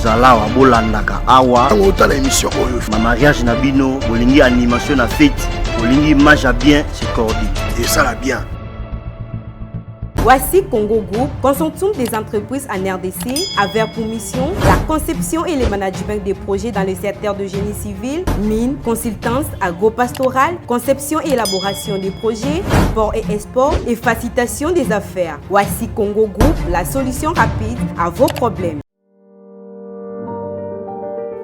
Zala wa bolandaka awa la émission ma mariage na bino bolingi animation na fête bolingi image à bien c'est cordi et ça la bien. Voici Congo Group, consortium des entreprises en RDC, avec pour mission la conception et le management des projets dans le secteur de génie civil, mines, consultance, agro-pastoral, conception et élaboration des projets, import et export et facilitation des affaires. Voici Congo Group, la solution rapide à vos problèmes.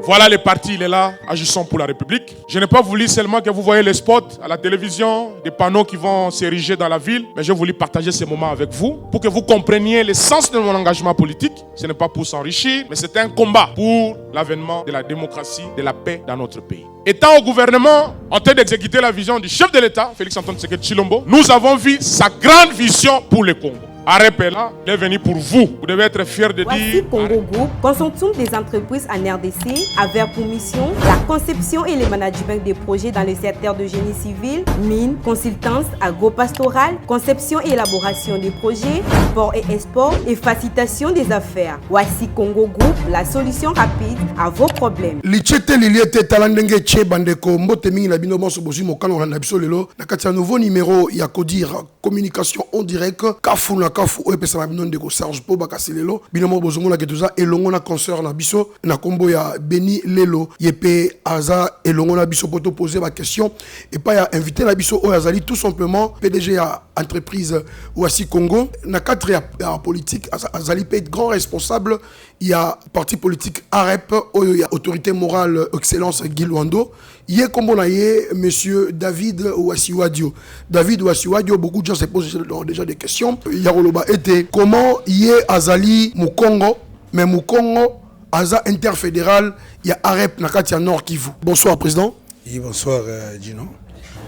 Voilà le parti, il est là, agissons pour la République. Je n'ai pas voulu seulement que vous voyez les spots à la télévision, des panneaux qui vont s'ériger dans la ville, mais j'ai voulu partager ces moments avec vous pour que vous compreniez le sens de mon engagement politique. Ce n'est pas pour s'enrichir, mais c'est un combat pour l'avènement de la démocratie, de la paix dans notre pays. Étant au gouvernement, en train d'exécuter la vision du chef de l'État, Félix-Antoine Tshisekedi Tshilombo, nous avons vu sa grande vision pour le Congo. AREP est là, il est venu pour vous. Vous devez être fiers de Voici dire... Congo Group, consortium des entreprises en RDC, avec pour mission la conception et le management des projets dans le secteur de génie civil, mines, consultance, agro-pastoral, conception et élaboration des projets, import et export et facilitation des affaires. Voici Congo Group, la solution rapide à vos problèmes. Lichete liliete talandenge che bandeko mbote mingi na bino bonso bozi mokano na biso lelo na kati ya nouveau numéro ya Kodir communication en direct kafuna kafu opesa na bino ndeko Serge po bakasilelo bino mo bozongo na ketuza elongo na concert na biso na kombo ya Beni Lelo yepe aza elongo na biso poto poser ba question et pas ya invité na biso o azali tout simplement PDG ya entreprise Voici Congo na cadre ya politique azali peut être grand responsable. Il y a parti politique AREP, il y a autorité morale excellence Guy Luando. Il y a comme on a monsieur David Ouassiwadio. David Ouassiwadio, beaucoup de gens se posent déjà des questions. Il y a Roloba été comment il y a Azali Mukongo, mais Mukongo Aza interfédéral, il y a AREP Nakatia Nord Kivu. Bonsoir président. Oui, bonsoir Gino.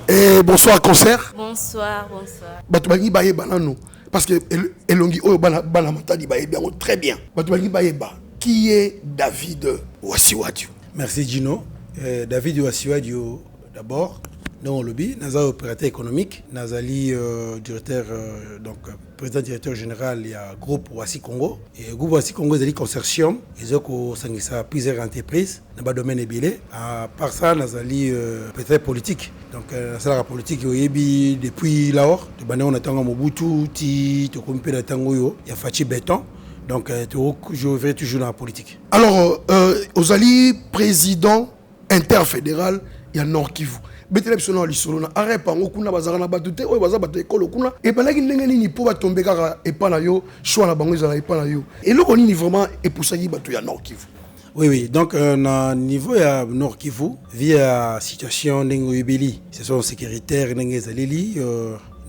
Et bonsoir concert. Bonsoir, bonsoir. Batubangi baye banano. Parce que Elongi Oyo Bana Matadi baye bien très bien. Batubangi baye ba. Qui est David Ouassiwadio? Merci Gino. David Ouassiwadio d'abord. Dans le lobby, Naza opérateur économique, Nazali directeur donc président directeur général il y a groupe Voici Congo et groupe Voici Congo est consortium, ils ont plusieurs entreprises dans le domaine ébélé. À part ça, Nazali peut-être politique. Donc la politique depuis là-haut, on attend Mobutu, ti to compé la tango il y a Fachi Béton. Donc je vais toujours dans la politique. Alors Ozali président interfédéral il y a Nord Kivu. Betele biso na lisolo na AREP ngo kuna bazaka na batute oyo baza bato ekolo kuna e balaki ndenge nini po batombe kaka epa na yo choix na bango ezala epa na yo eloko nini vraiment epusaki bato ya Nord Kivu? Oui, donc na niveau ya Nord Kivu via situation ndenge yebeli ce sont sécuritaires ndenge ezaleli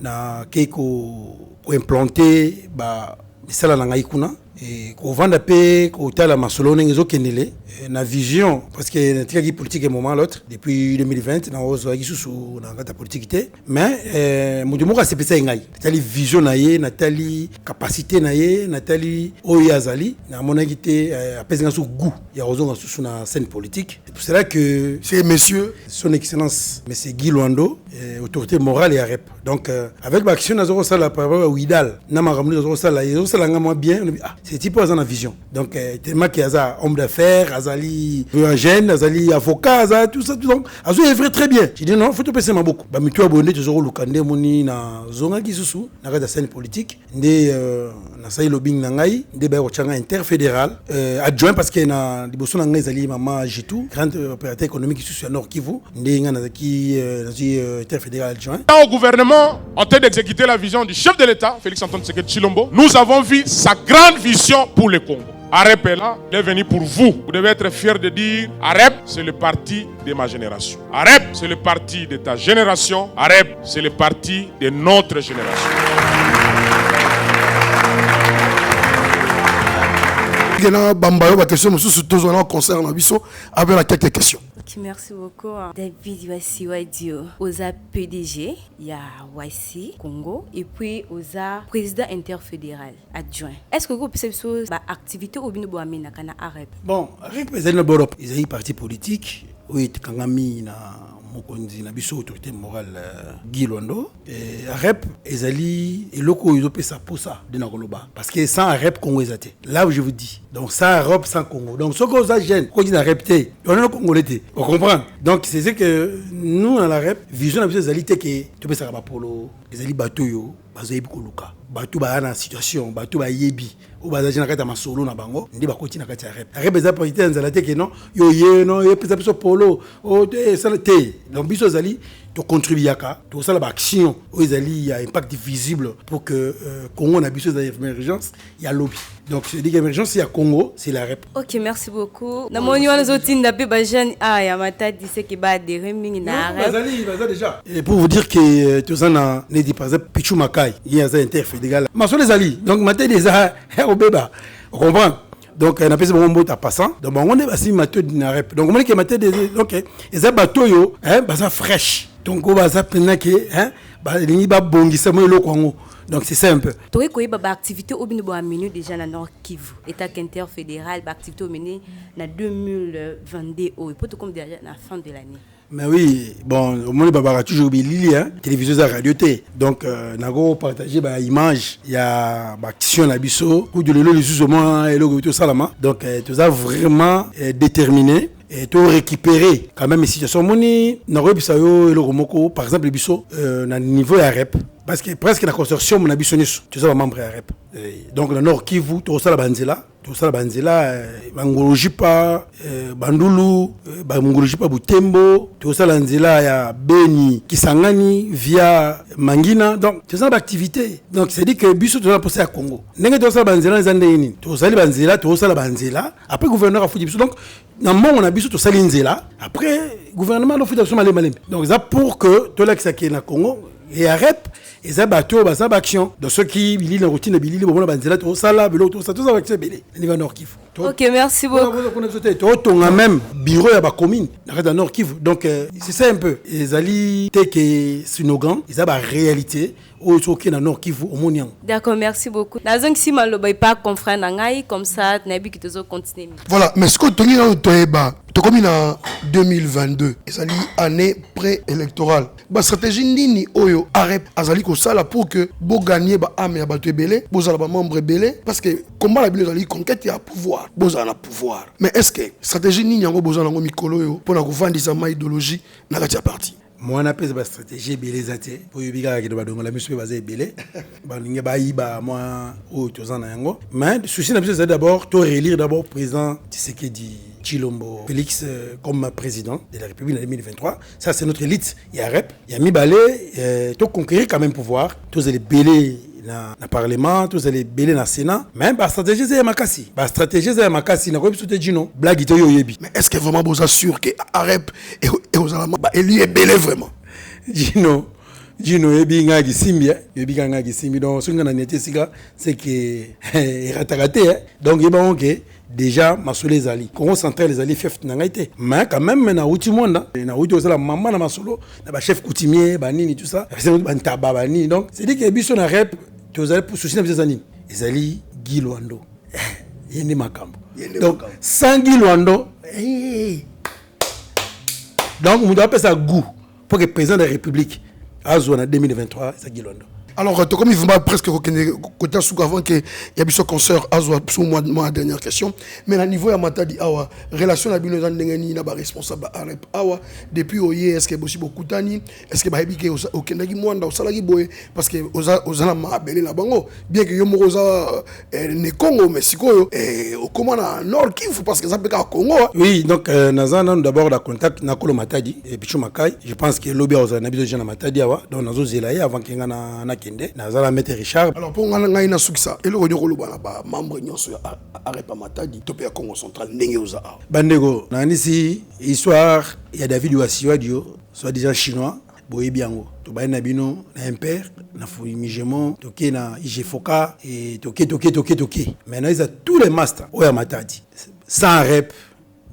na keko ko implanter ba misala na ngai kuna et ko vanda pe ko tala masolo ndenge ezokendele na vision parce que na tika politique moment l'autre depuis 2020 na ozo isusu na ngata politique mais mutu moko asepesa ngai tali vision na ye na tali capacité na ye na tali oyo azali na monaki te apesinga su goût ya ozonga susu na scène politique. C'est pour cela que c'est monsieur son excellence monsieur Guy Luando autorité morale et AREP. Donc avec l'action na zoro sala par Widal na maramli zoro sala ngama bien c'est type dans la vision. Donc tellement qu'il y a homme d'affaires, azali jeune, azali avocat, azali tout ça donc azo est vrai très bien. J'ai dit non, faut te passer ma beaucoup. Ba mitu abonné toujours lukande moni na zonga kisusu na rada scène politique ndé na sai lobbying na ngai ndé ba ochanga interfédéral adjoint parce que na liboso na ngai azali mama Jitu grand opérateur économique kisusu à Nord Kivu ndé ngana zaki interfédéral adjoint. Au gouvernement, en train d'exécuter la vision du chef de l'État, Félix-Antoine Tshisekedi Tshilombo, nous avons vu sa grande vision pour le Congo. AREP est là, il est venu pour vous. Vous devez être fiers de dire AREP, c'est le parti de ma génération. AREP, c'est le parti de ta génération. AREP, c'est le parti de notre génération. Gena Bambayo, ma question, monsieur, tout en concerne Abisso, avec quelques questions. Ok, merci beaucoup. David Wassi Wadio, OSA PDG, il y a Wassi Congo, et puis OSA président interfédéral adjoint. Est-ce que vous pensez que l'activité au Bino Boamina kana AREP? Bon, AREP, ils ont un parti politique, oui, Kangami na mokonzi na biso autorité morale Guy Londo et AREP ezali eloko ezopesa posa de na koloba parce que sans AREP Congo ezate là où je vous dis donc sans AREP sans Congo donc ce que ça gêne quand dit AREP te on est congolais te on comprend donc c'est que nous dans l'AREP vision na biso ezali te que to pesa ba polo ezali bato yo bazoyebi koluka bato ba na situation bato ba yebi ou bazaji na kata masolo na bango ndi bakoti na kati ya AREP AREP eza parité nzala te que non yo no yo pesa biso polo o te ça te donc biso ezali to contribuaka to ça la action où il y a impact visible pour que Congo na biso za émergence il y a lobby donc je dis qu'émergence il y a Congo c'est la REP. Ok, merci beaucoup na moni wana zotinda pe ba jeune ya matadi c'est que ba de reming na REP bazali déjà et pour vous dire que to ça na ne dit par exemple Pichu Makai il y a ça interfédéral maso les ali donc matadi za au beba on comprend. Donc on appelle ça bon à passant donc on est aussi bateau de na REP donc on dit que matadi donc les bateaux yo ça fraîche donc on va ça pendant que ni ba bongisa mo lo kwango donc c'est ça un peu toi quoi ba activité au bino ba menu déjà na Nord Kivu état interfédéral ba activité au mené na 2022 au peut comme déjà na fin de l'année. Mais oui, bon, au moins les babara toujours oublié télévision à radio T. Donc nago partager ba image, il y a ba action la biso, ou de le sous au moins et le tout salama. Donc tout ça vraiment déterminé et tout récupérer quand même situation moni na rebisa yo et le romoko par exemple les biso na niveau AREP parce que presque la construction mon abiso niso tout ça membre AREP. Donc le Nord Kivu tout ça la banzela tout ça la banzela bangoloji pa bandulu bangoloji pa Butembo tout ça la nzela ya Beni Kisangani via Mangina donc tout ça l'activité donc c'est dit que biso tout ça pour ça Congo ndenge tout ça banzela nzande nini tout ça la banzela après gouverneur a foutu biso donc dans mon on a biso tout ça nzela après gouvernement no foutu malé malé donc ça pour que tout là qui na Congo et AREP et ça bateau ça action de ceux qui billi la routine billi le bon banzela tout ça là tout ça va être belé niveau Nord Kivu. OK, merci beaucoup. On a même bureau à ba commune dans Nord Kivu donc c'est ça un peu les ali que Sinogan ils a ba réalité au soki na Nord Kivu au Monian. D'accord, merci beaucoup. Nazong si maloba pas confrère ngai comme ça nabi ki tozo continuer. Voilà, mais ce que tu as toeba to comme en 2022 ezali année pré-électorale ba stratégie nini oyo AREP azali ko sala pour que bo gagner ba ame ya bato ebele bo zala ba membre ebele parce que combat la bile ezali conquête ya pouvoir bo zala pouvoir mais est-ce que stratégie nini yango bo zala ngo mikolo yo pour na kovandisa ma idéologie na kati ya parti. Moi, on appelle ça stratégie belezate pour yubiga qui doit donc la monsieur basé belé ba ninga ba iba moi o tozana yango mais souci na c'est d'abord to réélire d'abord président Tshisekedi Chilombo Félix comme président de la République en 2023 ça c'est notre élite il y a REP il y a mi balé to conquérir quand même pouvoir tous les belé na parlement tous les belé na sénat même ba stratégie c'est makasi na ko biso te dino blague to yoyebi mais est-ce que vraiment vous assure que AREP et aux allemands ba élu est belé vraiment dino ebi nga gisimbi donc ce qu'on a nete sika c'est que ratarate donc yeba que déjà masolo ezali Congo central ezali chef na ngaité mais quand même na outi monde na outi osala maman na masolo na ba chef coutumier ba nini tout ça c'est ba ntaba ba nini donc c'est dit que biso na REP tu osala pour souci na biso nini ezali Guy Londo yende makambo donc sans Guy Londo donc on doit appeler ça goût pour que président de la République azo en 2023 c'est Guy Londo. Alors, comme il va presque côté avant que il y a besoin concert azo sous moi dernière question mais à niveau ya matadi awa relation na bino ndengeni na ba responsable AREP awa depuis oye est-ce que possible kutani est-ce que ba hebike au kendaki mwanda au salaki boye parce que ozala mabele na bango bien que yo moza ne Congo mais sikoyo au comment na Nord Kivu parce que ça peut ka Congo. Oui donc nazana d'abord la contact na kolo matadi et Pichu Makai je pense que lobby ozana biso jana matadi awa donc nazo zelaye avant que na kende nazala mettre Richard. Alors pour ngai na sukisa et le ko lobana ba membre nyonso ya AREP matadi to pe Congo central ndenge oza bandego nani si histoire il y a David Wassiwadio soit déjà chinois boyebiango to ba na bino na Imper na Fumigement toke na IGFOCA et toke maintenant ils ont tous les masters oya matadi sans rep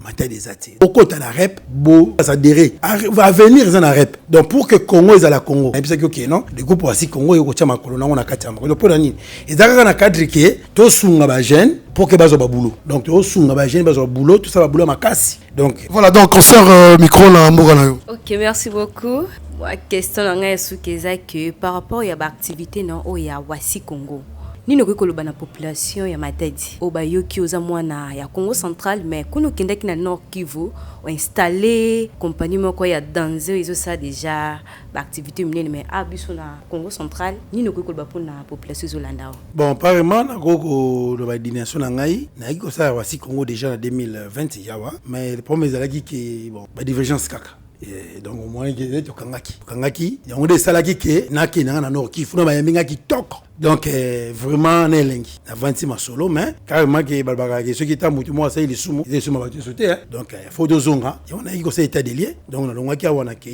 Matadi des athées. Au côté la rep, beau, ça adhérer. Va venir dans la rep. Donc pour que Congo est à la Congo. Et puis c'est ok non. Le groupe aussi Congo est au Tchama Colonna on a Katiama. Donc pour l'année. Et d'ailleurs on a cadre qui to sunga ba jeune pour que bazo ba boulot. Donc to sunga ba jeune bazo boulot tout ça va boulot ma casse. Donc voilà donc on sort micro là mbogana yo. Ok, merci beaucoup. La question est que par rapport à l'activité non il y a Wasi Congo. Ni no koloba na population ya Matadi obayoki oza mwana ya Congo central mais kuno kendaki na Nord Kivu o installé compagnie moko ya danse ils ont ça déjà l'activité minene mais abiso na Congo central ni no koloba pour na population zolanda. Bon apparemment na koko do ba destination na ngai na iko ça Wasi Congo déjà en 2020 yawa mais le problème ezalaki que bon ba divergence kaka. Et donc au moins que to kangaki yango de salaki ke na ke na Nord Kivu na ba yaminga ki tok. Donc vraiment nelengi na 20 ma solo mais carrément que balbaka ceux qui étaient mutu moi ça il sumo ils sont battus sauter donc faut deux zonga et on a eu ça état de lié donc na longa kia wana ke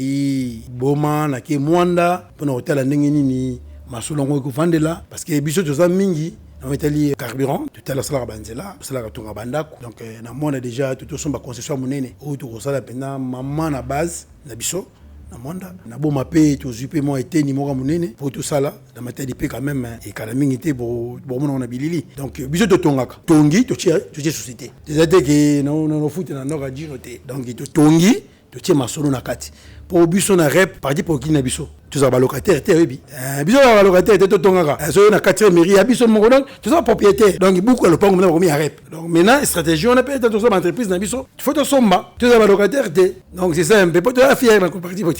boma na ke mwanda pour hôtel ndenge nini masolo ngo ko vandela parce que biso toza mingi on est allé carburant tout à l'heure ça la banzela ça la tonga bandako donc na mona déjà tout somba concession monene ou tout ça la pena maman na base na biso na monda na bo mapé to zupe mo été ni mo monene pour tout ça là na matadi pe quand même et kala mingi te bo mona na bilili donc biso to tongaka tongi to tie société déjà que no foot na no radio te donc to tongi to tie masolo na kati pour biso na rep parti pour qui na biso tous les locataires étaient oui biso les locataires étaient tongaka so na 4e mairie biso mo donc tous les propriétaires donc beaucoup le pango na komi à rep donc maintenant stratégie on a peut-être tous les entreprises na biso il faut to somba tous les locataires étaient donc c'est ça un peu pour la fière na parti pour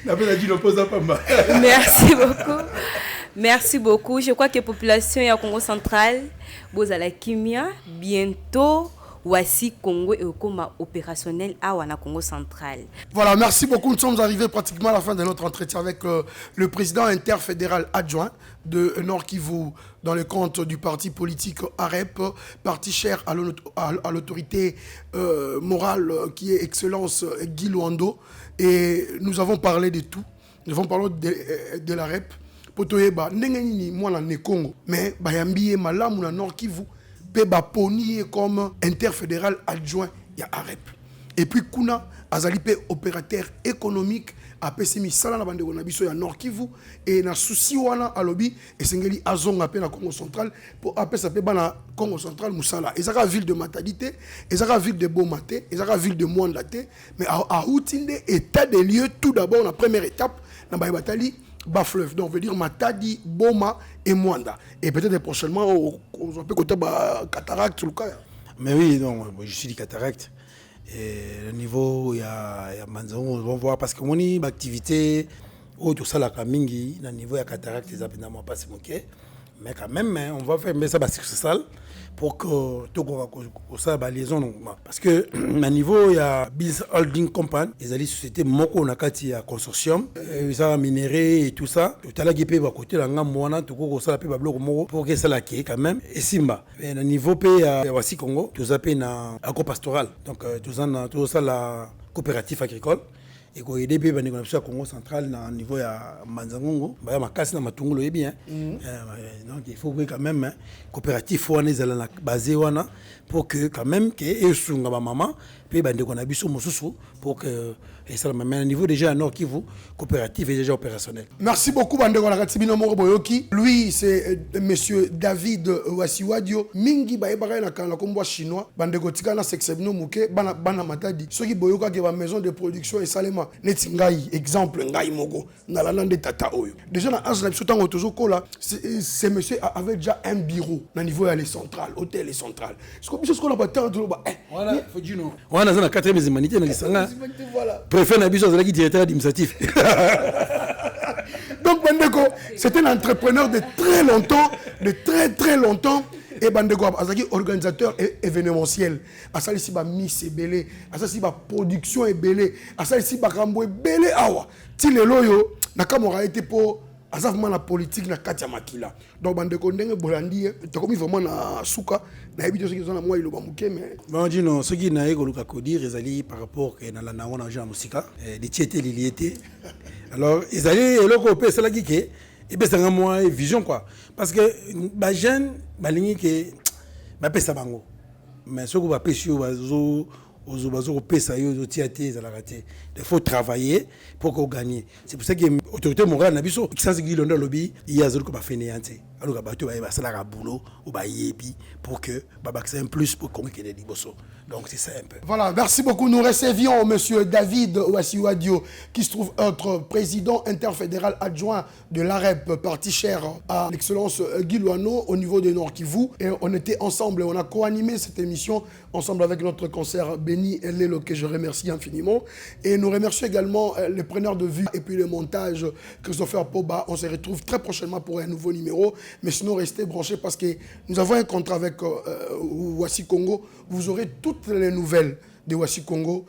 la peine a dit l'opposant pas mal. Merci beaucoup. Je crois que la population ya Congo central boza la kimia bientôt Wasi Congo et Okoma opérationnel à Wana Congo central. Voilà, merci beaucoup. Nous sommes arrivés pratiquement à la fin de notre entretien avec le président interfédéral adjoint de Nord Kivu dans le compte du parti politique AREP, parti cher à l'autorité morale qui est Excellence Guy Luando. Et nous avons parlé de tout. Nous avons parlé de l'AREP. Potoyeba, n'engeni moi na Congo, mais bayambiye malamu na Nord Kivu. Peba poni comme interfédéral adjoint ya AREP. Et puis kuna azali pe opérateur économique a pesimi sala na bande na biso ya Nord Kivu et na souci wana alobi esengeli azonga pe na Congo central pour apesa pe bana Congo central musala. Ezaka ville de Matadité, ezaka ville de Bomate, ezaka ville de Mwandate, mais a outinde état des lieux tout d'abord la première étape na Baïbatali bas fleuve, donc veut dire Matadi, Boma et Mwanda. Et peut-être prochainement, on peut côté cataracte sur le cas. Mais oui, non, je suis dit cataracte. Et le niveau, il y a Manzon, on va voir parce que mon activité, tout ça, la Kamingi, le niveau, il y a cataracte, les apénaments pas se moquer. Mais quand même, on va faire ça parce que c'est sale. Pour que tout ça la liaison parce que à niveau il y a Biz Holding Company ils allaient société moko na kati ya consortium ils ont minéré et tout ça tout à la gépé va côté la ngamwana tout ko ça la pe ba bloc moko pour que ça la qui quand même et simba et na niveau pe ya Wasi Congo tout ça pe na agropastoral donc tout ça la coopérative agricole et ko aider pe ba négocier à Congo central na niveau ya Manzangongo ba ma kasi na matungulu et bien donc il faut que quand même coopérative wana ezala basé wana pour que quand même que esunga ba maman pe ba ndeko na biso mosusu pour que et ça mais à niveau déjà à Nord Kivu coopérative est déjà opérationnelle. Merci beaucoup bandeko na katibino moko boyoki. Lui c'est monsieur David Wasiwadio mingi ba ebaka na kana kombo chinois bandeko tikana sexebino muke bana matadi soki boyoka ke ba maison de production et salema neti ngai exemple ngai moko na la lande tata oyo. Déjà na age na biso tango tozo kola c'est monsieur avait déjà un bureau na niveau ya les centrales hôtel et centrales. Ce qu'on a pas tant de voilà faut dire non. On a na 4e humanité na lisanga. Voilà. Préfet Nabiso Zalaki, directeur administratif. Donc Bandeko, c'est un entrepreneur de très longtemps, très longtemps. Et Bandeko, Azaki organisateur événementiel. Asali si ba miss est belé, asali si ba production est belé, asali si ba kambo est belé awa. Ti le loyo, nakamora été pour aza vraiment la politique na kati ya makila. Donc bandeko ndenge bolandi tokomi vraiment na suka na yebi tozo ki na moi iloba muke mais bon dit non ce qui na eko luka ko dire ezali par rapport que na la na wana ja musika de tiete liliete. Alors ezali eloko pe cela qui ke et ben ça moi vision quoi parce que ba jeune ba lingi ke ba pesa bango mais ce que va pêcher bazo il faut travailler pour qu'on gagne. C'est pour ça que l'autorité morale n'a pas besoin de lobby. Il y a des gens qui ont fait des alors que va boulot ou pour que c'est un plus pour qu'on ait des bossos. Donc c'est ça un peu. Voilà, merci beaucoup. Nous recevions monsieur David Ouassiouadio qui se trouve être président interfédéral adjoint de l'AREP, parti cher à l'excellence Guy Luando au niveau de Nord Kivu. Et on était ensemble, on a co-animé cette émission ensemble avec notre concert Béni Lelo que je remercie infiniment. Et nous remercions également les preneurs de vue et puis le montage Christopher Poba. On se retrouve très prochainement pour un nouveau numéro. Mais sinon, restez branchés parce que nous avons un contrat avec Wassi Congo. Vous aurez toutes les nouvelles de Wassi Congo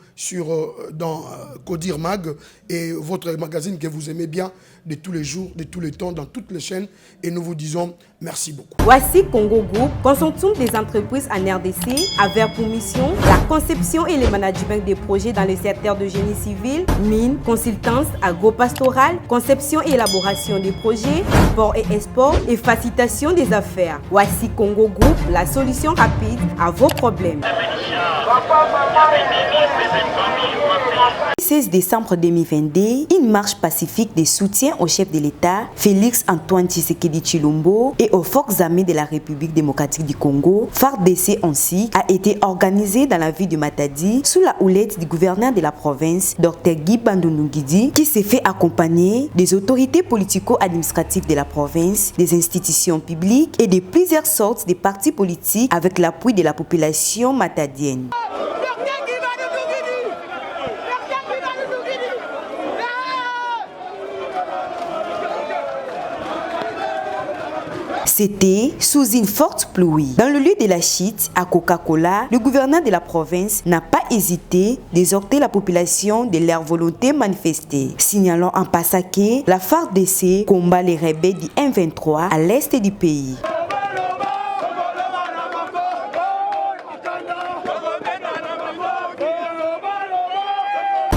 dans Codir Mag et votre magazine que vous aimez bien de tous les jours, de tous les temps, dans toutes les chaînes. Et nous vous disons merci beaucoup. Wassi Congo Group, consortium des entreprises en RDC, avait pour mission la conception et le management des projets dans le secteur de génie civil, mines, consultance, agro-pastoral, conception et élaboration des projets, import et export et facilitation des affaires. Wassi Congo Group, la solution rapide à vos problèmes. 16 décembre 2022, une marche pacifique de soutien au chef de l'État, Félix Antoine Tshisekedi Tshilombo, et aux forces armées de la République démocratique du Congo, FARDC ainsi, a été organisée dans la ville de Matadi sous la houlette du gouverneur de la province, Dr Guy Bandundu Nguidi, qui s'est fait accompagner des autorités politico-administratives de la province, des institutions publiques et de plusieurs sortes de partis politiques avec l'appui de la population matadienne. C'était sous une forte pluie. Dans le lieu de la chute, à Coca-Cola, le gouverneur de la province n'a pas hésité d'exhorter la population de leur volonté manifestée, signalant en passant que la FARDC combat les rebelles du M23 à l'est du pays.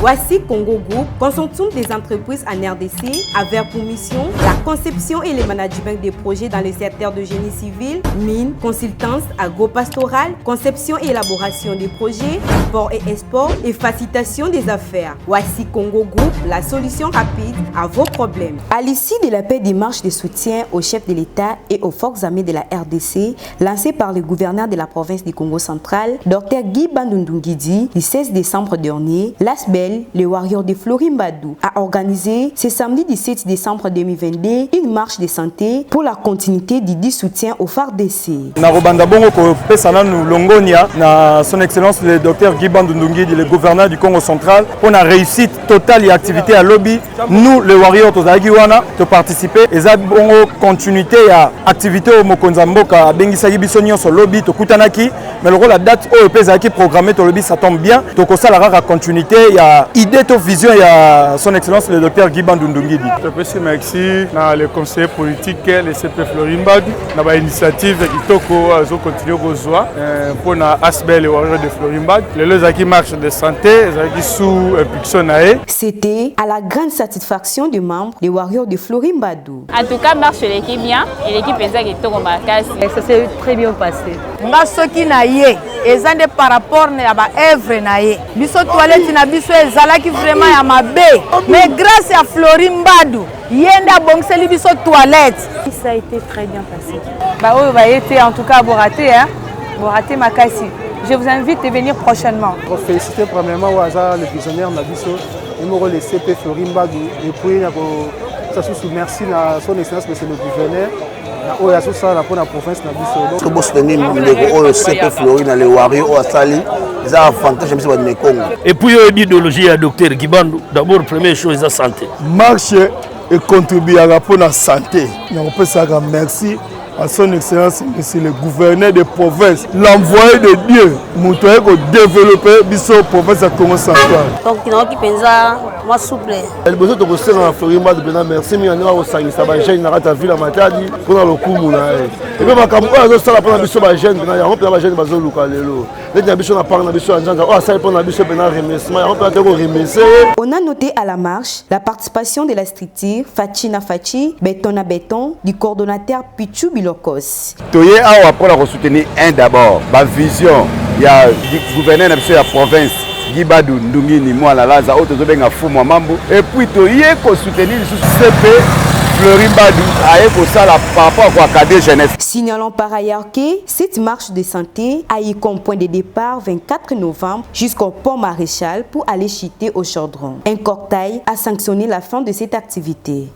Wassi Congo Group, consortium des entreprises en RDC, avait pour mission la conception et le management des projets dans le secteur de génie civil, mines, consultance, agro-pastoral, conception et élaboration des projets, import et export et facilitation des affaires. Wassi Congo Group, la solution rapide à vos problèmes. À l'issue de l'appel des marches de soutien au chef de l'État et aux forces armées de la RDC, lancée par le gouverneur de la province du Congo central, Dr Guy Bandundu Nguidi, le 16 décembre dernier, l'ASBEL, les Warriors de Florimbadou, a organisé ce samedi 17 décembre 2022 une marche de santé pour la continuité du soutien au FARDC. Son Excellence le Dr Guy Bandundu Nguidi, le gouverneur du Congo central, pour la réussite totale et activité à lobby. Nous, les Warriors, de participer et ça continuité à activité au Mokonzamboka, Bengisagi Bissonio sur lobby, to Kutanaki, mais le rôle la date au EPZ qui programmé au lobby, ça tombe bien. Donc ça la continuité, il y a idée de vision, il y a son Excellence le Dr Guy Bandundu Nguidi. Merci à le conseiller politique, le CP Florimbadou, dans l'initiative qui toko continuer pour la ASBEL et Warriors de Florimbadou. Les qui marche de santé, qui sous impulsion. C'était à la grande satisfaction des membres des Warriors de Florimbadou. En tout cas, marche l'équipe bien et l'équipe est qui toko marquage. Ça s'est très bien passé. Ce qui n'a yé, et ça par rapport à œuvre n'a yé. Biso toilette na biso ezala qui vraiment ya mabe. Mais grâce à Florimbadou, yenda bongseli biso toilette. Ça a été très bien passé. Bah oui, va été en tout cas boraté hein. Boraté Makassi. Je vous invite à venir prochainement. Pour féliciter premièrement Ouaza, le visionnaire Nabiso, et le CP Florimbadou, et puis merci à son excellence, monsieur le gouverneur. Pour la province Nabiso. Pour soutenir le CP Florine, les Warriors, au Asali, ils ont un avantage de Congo. Et puis l'idéologie à Dr Guibandou, d'abord première chose la santé. Marche et contribuer à la santé. On peut dire merci à son excellence monsieur le gouverneur de province, l'envoyé de Dieu, Moutoye ko développer biso province à Congo central. Donc qui pensa moi souple. El besoin de rester dans Florimba de Bena merci mais on va au ça va jeune na ta ville à Matadi pour le coup na. Et puis makambo azo sala pour biso ba jeune na ya on peut ba jeune bazo luka lelo. Les biso na parle na biso anjanga o ça pour na biso Bena remerciement on peut te remercier. On a noté à la marche la participation de la structure Fachina Fachi, Béton à Béton, du coordonnateur Pichu Bilokos. Toye awa pour la soutenir un d'abord, ma vision, il y a du gouverneur de la province, Gibadou Ndungini, moi la Laza, autres Zobenga Fou Mambo, et puis Toye ko soutenir le CP Florimbadou, aye pour ça par rapport à Cadé Jeunesse. Signalons par ailleurs que cette marche de santé a eu comme point de départ 24 novembre jusqu'au pont Maréchal pour aller chiter au Chaudron. Un cortège a sanctionné la fin de cette activité.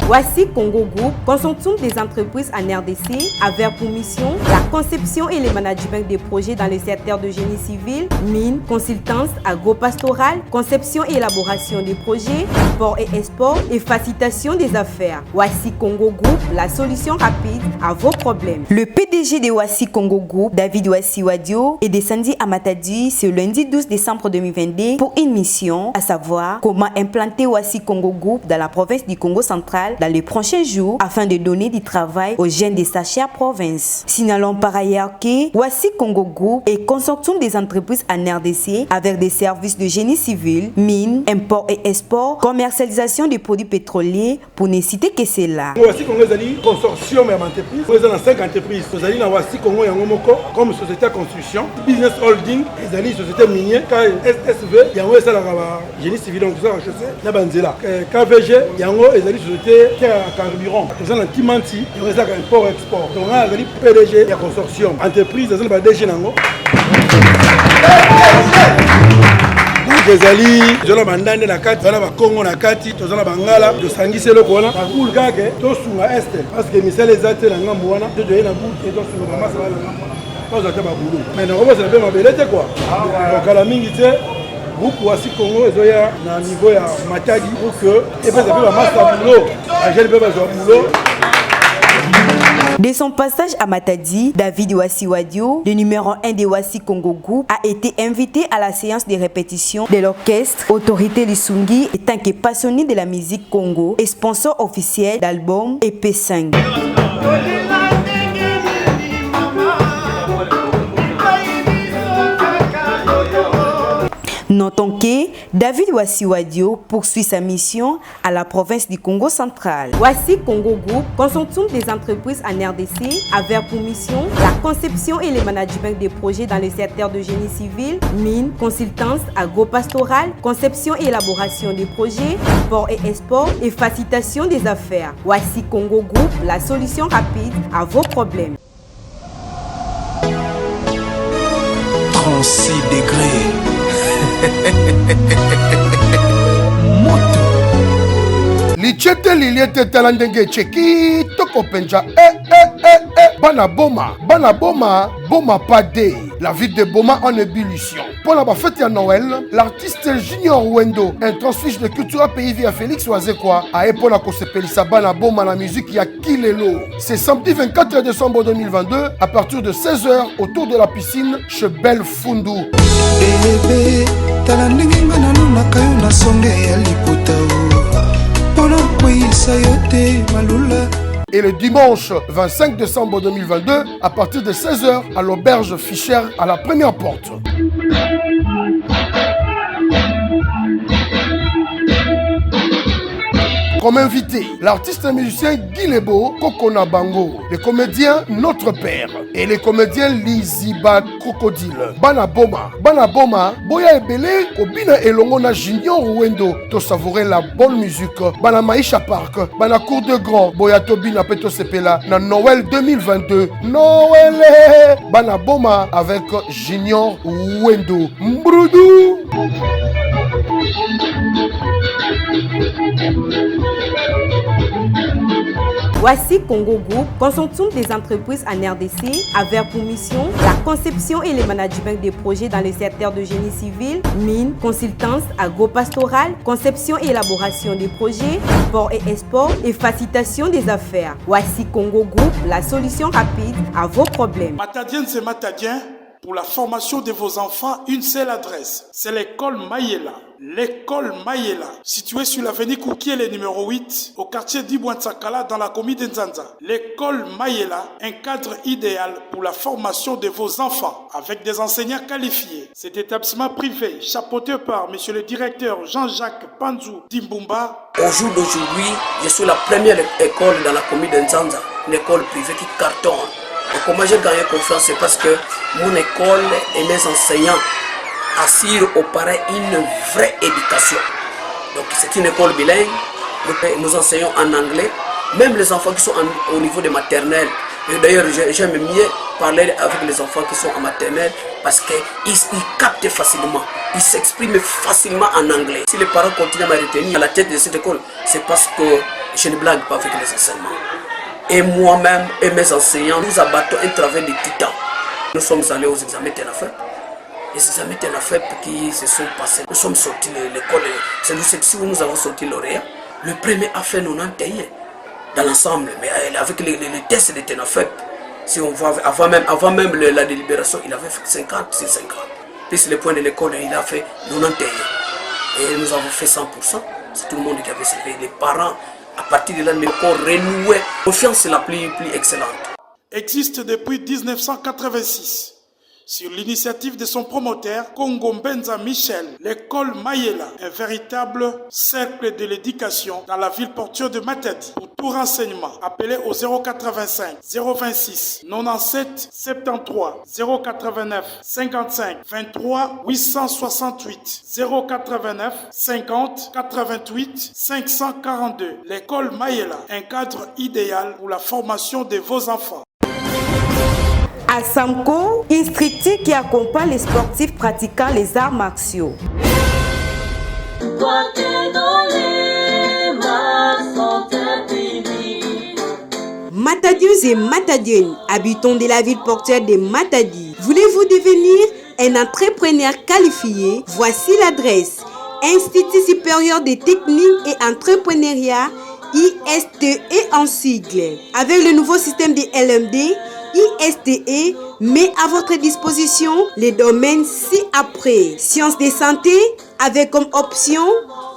Voici Congo Group, consortium des entreprises en RDC, avait pour mission la conception et le management des projets dans le secteur de génie civil, mines, consultance, agro-pastoral, conception et élaboration des projets, import et export et facilitation des affaires. Voici Congo Group, la solution rapide à vos problèmes. Le PDG de Voici Congo Group, David Wassi Wadio, est descendu à Matadi ce lundi 12 décembre 2022 pour une mission, à savoir comment implanter Voici Congo Group dans la province du Congo central dans les prochains jours afin de donner du travail aux jeunes de sa chère province. Signalons par ailleurs que Voici Congo Group est consortium des entreprises en RDC avec des services de génie civil, mines, import et export, commercialisation des produits pétroliers pour ne citer que cela. Voici Congo est consortium d'entreprises. Nous avons 5 entreprises. Nous avons Voici Congo Yangomoko comme société de construction, business holding, nous avons société minière, SSV, Yango est la génie civil donc ça HEC, Nabanzela. KVG, Yango est la société qui a carburant. Nous avons Timanti, il y a un import-export. Donc on a le PDG, il y a consortium. Entreprise, nous avons le DG Nango. Ezali zola bandande na kati zola bakongo na kati tozola bangala tosangise loko wana bakulu kake tosunga este parce que misala ezate na ngambo wana tozoye na butu tosunga bamasala na ngambo tozata babulu mais na kobo c'est mabele te quoi okala mingi te groupe Voici Congo ezoya na niveau ya Matadi pour que epesa pe bamasa bulo agel pe bazwa bulo. De son passage à Matadi, David Wassi Wadio, le numéro 1 de Voici Congo Group, a été invité à la séance de répétition de l'orchestre Autorité Lissungi, étant que passionné de la musique Congo et sponsor officiel d'album EP5. Notons que David Wassi Wadio poursuit sa mission à la province du Congo central. Voici Congo Group, consortium des entreprises en RDC, avait pour mission la conception et le management des projets dans le secteur de génie civil, mines, consultance, agro-pastoral, conception et élaboration des projets, import et export et facilitation des affaires. Voici Congo Group, la solution rapide à vos problèmes. 36 degrés. Lichete liliete talandenge cheki toko penja bana boma boma pas de la ville de Boma en ébullition. Pour la fête à Noël, l'artiste Junior Wendo, un transfuge de culture pays via Félix Oazekwa, a épaulé à bana boma la musique ya Kilelo. C'est samedi 24 décembre 2022 à partir de 16h autour de la piscine chez Belle Fundu. Et le dimanche 25 décembre 2022, à partir de 16h, à l'auberge Fischer, à la première porte. Comme invité, l'artiste et musicien Guy Lebo, Kokona Bango, les comédiens Notre Père et les comédiens Liziba Crocodile. Bana Boma, Boya Ebele, Kobina Elongona Junior Wendo, to savourer la bonne musique. Bana Maïcha Park, Bana Cour de Grand, Boya Tobina Peto Sepela, na Noël 2022. Noël, Bana Boma avec Junior Wendo. Mbroudou. Voici Congo Group, consortium des entreprises en RDC, avec pour mission la conception et le management des projets dans le secteur de génie civil, mines, consultance agro-pastorale, conception et élaboration des projets, import et export et facilitation des affaires. Voici Congo Group, la solution rapide à vos problèmes. Matadienne, c'est Matadien. Pour la formation de vos enfants, une seule adresse. C'est l'école Mayela. L'école Mayela, située sur l'avenue Koukiele numéro 8, au quartier d'Ibouansakala, dans la commune de Nzanza. L'école Mayela, un cadre idéal pour la formation de vos enfants, avec des enseignants qualifiés. Cet établissement privé, chapeauté par monsieur le directeur Jean-Jacques Panzou Dimbumba. Au jour d'aujourd'hui, je suis la première école dans la commune de Nzanza, une école privée qui cartonne. Et comment j'ai gagné confiance, c'est parce que mon école et mes enseignants assurent aux parents une vraie éducation. Donc c'est une école bilingue, nous enseignons en anglais, même les enfants qui sont au niveau de maternelle. Et d'ailleurs j'aime mieux parler avec les enfants qui sont en maternelle parce qu'ils captent facilement, ils s'expriment facilement en anglais. Si les parents continuent à me retenir à la tête de cette école, c'est parce que je ne blague pas avec les enseignements. Et moi-même et mes enseignants, nous abattons un travail de titan. Nous sommes allés aux examens TENAFEP. Les examens TENAFEP qui se sont passés. Nous sommes sortis de l'école. C'est nous celle-ci où nous avons sorti lauréat. Le premier a fait 91 dans l'ensemble. Mais avec les tests de TENAFEP, si on voit, avant même la délibération, il avait fait 50 sur 50. Puis le point de l'école, il a fait 91. Et nous avons fait 100%. C'est tout le monde qui avait servi. Les parents. À partir de là, nous avons renoué. Confiance est la plus excellente. Existe depuis 1986. Sur l'initiative de son promoteur, Congo Mbenza Michel, l'école Mayela, un véritable cercle de l'éducation dans la ville portuaire de Matadi. Pour tout renseignement, appelez au 085 026 97 73 089 55 23 868 089 50 88 542. L'école Mayela, un cadre idéal pour la formation de vos enfants. À Samco, une structure qui accompagne les sportifs pratiquant les arts martiaux. Matadiens et Matadiennes, habitants de la ville portuaire de Matadi, voulez-vous devenir un entrepreneur qualifié? Voici l'adresse: Institut supérieur de technique et entrepreneuriat, ISTE en sigle. Avec le nouveau système de LMD, ISTE met à votre disposition les domaines ci-après: sciences de santé avec comme option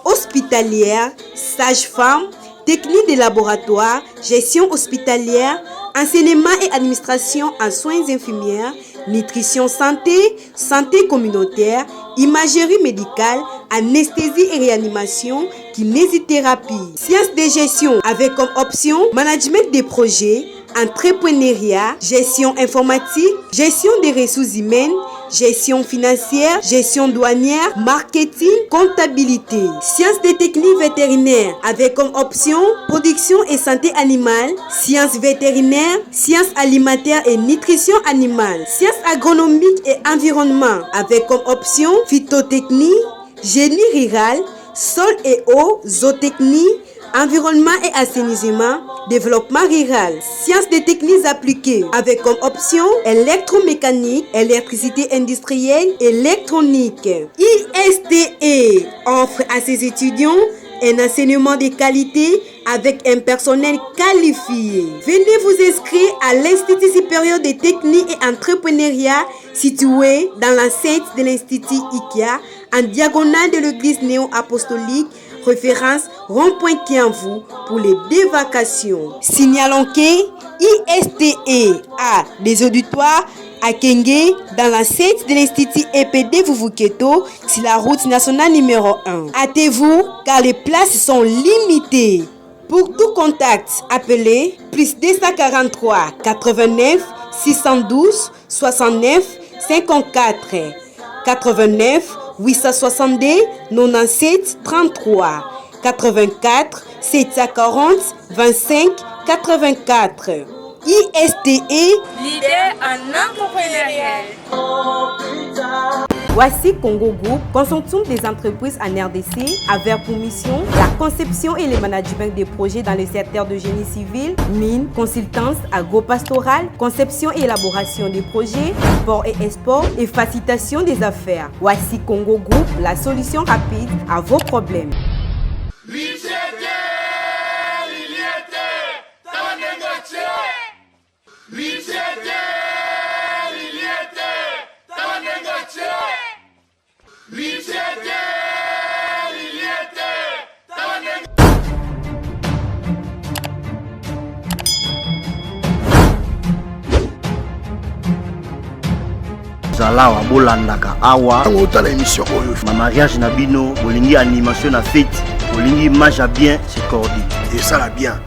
hospitalière, sage-femme, technique de laboratoire, gestion hospitalière, enseignement et administration en soins infirmières, nutrition santé, santé communautaire, imagerie médicale, anesthésie et réanimation, kinésithérapie, sciences de gestion avec comme option management des projets, entrepreneuriat, gestion informatique, gestion des ressources humaines, gestion financière, gestion douanière, marketing, comptabilité, sciences des techniques vétérinaires avec comme option production et santé animale, sciences vétérinaires, sciences alimentaires et nutrition animale, sciences agronomiques et environnement avec comme option phytotechnie, génie rural, sol et eau, zootechnie, environnement et assainissement, développement rural, sciences des techniques appliquées avec comme option électromécanique, électricité industrielle, électronique. ISTE offre à ses étudiants un enseignement de qualité avec un personnel qualifié. Venez vous inscrire à l'Institut supérieur de technique et entrepreneuriat situé dans l'enceinte de l'Institut IKEA en diagonale de l'église néo-apostolique, référence rond-point Kianvou pour les dévacations. Signalons que ISTE a des auditoires à Kenge dans l'enceinte de l'Institut EPD Vuvuketo sur la route nationale numéro 1. Hâtez-vous car les places sont limitées. Pour tout contact, appelez plus 243 89 612 69 54 89 862 97 33 84 740 25 84. ISTE, leader en entrepreneuriat. Voici Congo Group, consortium des entreprises en RDC, avait pour mission la conception et le management des projets dans le secteur de génie civil, mines, consultance agro-pastorale, conception et élaboration des projets, import et export et facilitation des affaires. Voici Congo Group, la solution rapide à vos problèmes. zala wa bolandaka awa otala émission oyo ma mariage na bino bolingi animation na fête bolingi image à bien c'est cordi et ça la bien